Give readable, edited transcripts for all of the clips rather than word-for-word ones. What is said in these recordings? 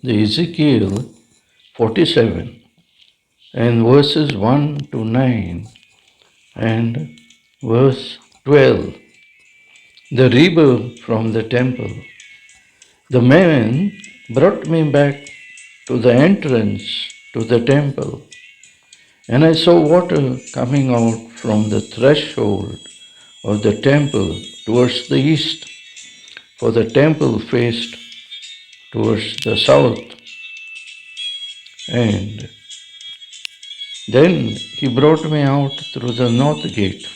the Ezekiel 47 and verses 1 to 9 and verse 12. The rebirth from the temple. The man brought me back to the entrance to the temple, and I saw water coming out from the threshold of the temple towards the east, for the temple faced towards the south. And then he brought me out through the north gate,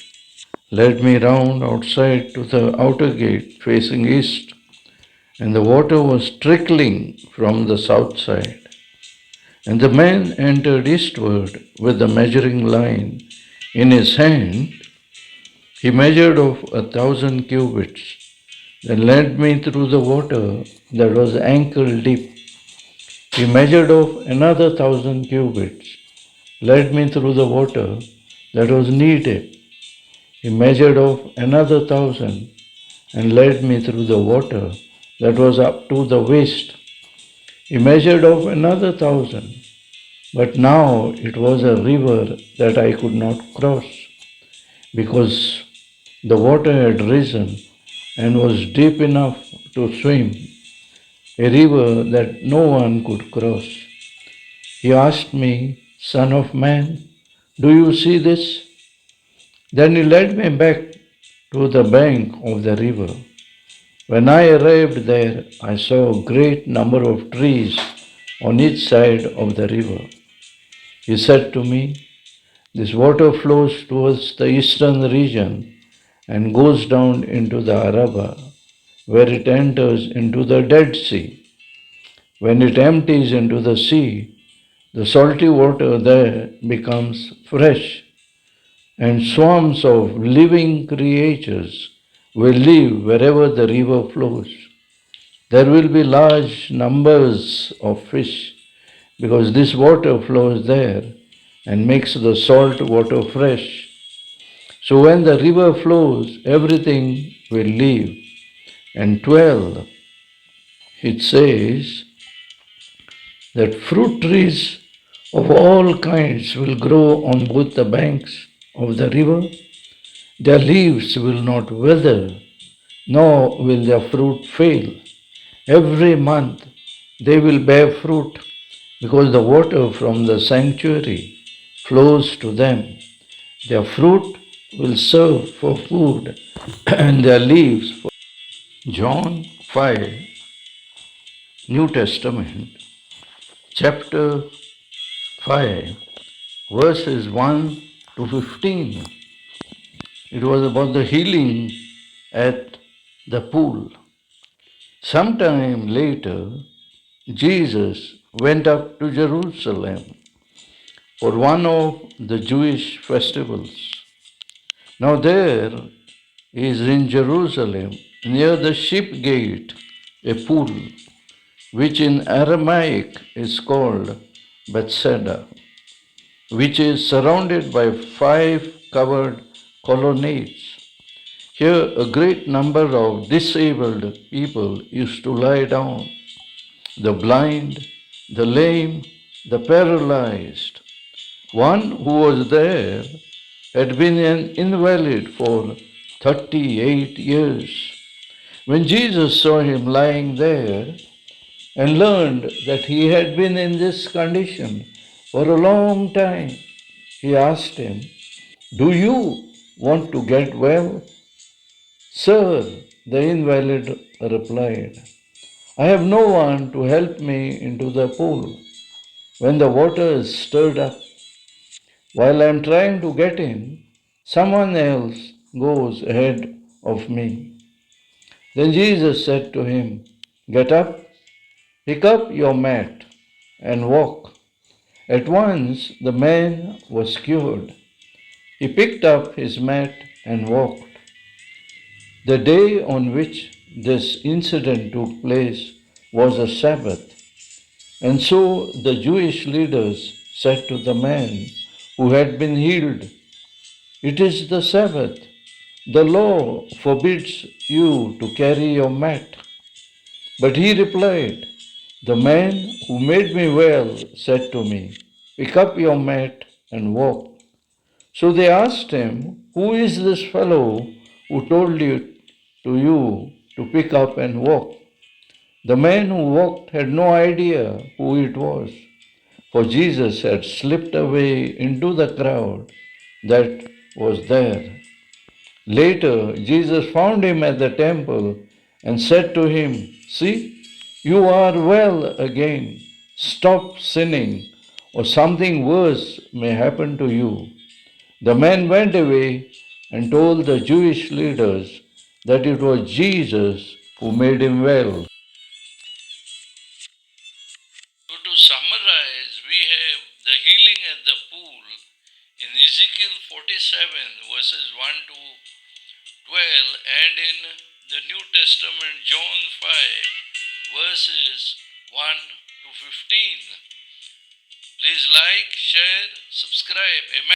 led me round outside to the outer gate facing east, and the water was trickling from the south side. And the man entered eastward with the measuring line in his hand. He measured off 1,000 cubits, then led me through the water that was ankle deep. He measured off another 1,000 cubits, led me through the water that was knee deep. He measured off another 1,000 and led me through the water that was up to the waist. He measured off another 1,000, but now it was a river that I could not cross, because the water had risen and was deep enough to swim, a river that no one could cross. He asked me, Son of man, do you see this? Then he led me back to the bank of the river. When I arrived there, I saw a great number of trees on each side of the river. He said to me, This water flows towards the eastern region and goes down into the Araba, where it enters into the Dead Sea. When it empties into the sea, the salty water there becomes fresh, and swarms of living creatures will live wherever the river flows. There will be large numbers of fish, because this water flows there and makes the salt water fresh. So when the river flows, everything will live. And 12, it says that fruit trees of all kinds will grow on both the banks of the river. Their leaves will not wither, nor will their fruit fail. Every month they will bear fruit, because the water from the sanctuary flows to them. Their fruit will serve for food, and their leaves for John 5, New Testament, chapter 5, verses 1 to 15. It was about the healing at the pool. Sometime later, Jesus went up to Jerusalem for one of the Jewish festivals. Now there is in Jerusalem, near the sheep gate, a pool, which in Aramaic is called Bethesda, which is surrounded by 5 covered colonnades. Here a great number of disabled people used to lie down: the blind, the lame, the paralyzed. One who was there had been an invalid for 38 years. When Jesus saw him lying there and learned that he had been in this condition for a long time, he asked him, Do you want to get well? Sir, the invalid replied, I have no one to help me into the pool when the water is stirred up. While I am trying to get in, someone else goes ahead of me. Then Jesus said to him, Get up, pick up your mat, and walk. At once the man was cured. He picked up his mat and walked. The day on which this incident took place was a Sabbath. And so the Jewish leaders said to the man who had been healed, It is the Sabbath. The law forbids you to carry your mat. But he replied, The man who made me well said to me, pick up your mat and walk. So they asked him, who is this fellow who told you to pick up and walk? The man who walked had no idea who it was, for Jesus had slipped away into the crowd that was there. Later, Jesus found him at the temple and said to him, see, you are well again. Stop sinning, or something worse may happen to you. The man went away and told the Jewish leaders that it was Jesus who made him well. So, to summarize, we have the healing at the pool in Ezekiel 47, verses 1 to 12, and in the New Testament, John 5, verses 1 to 15. Please like, share, subscribe. Amen.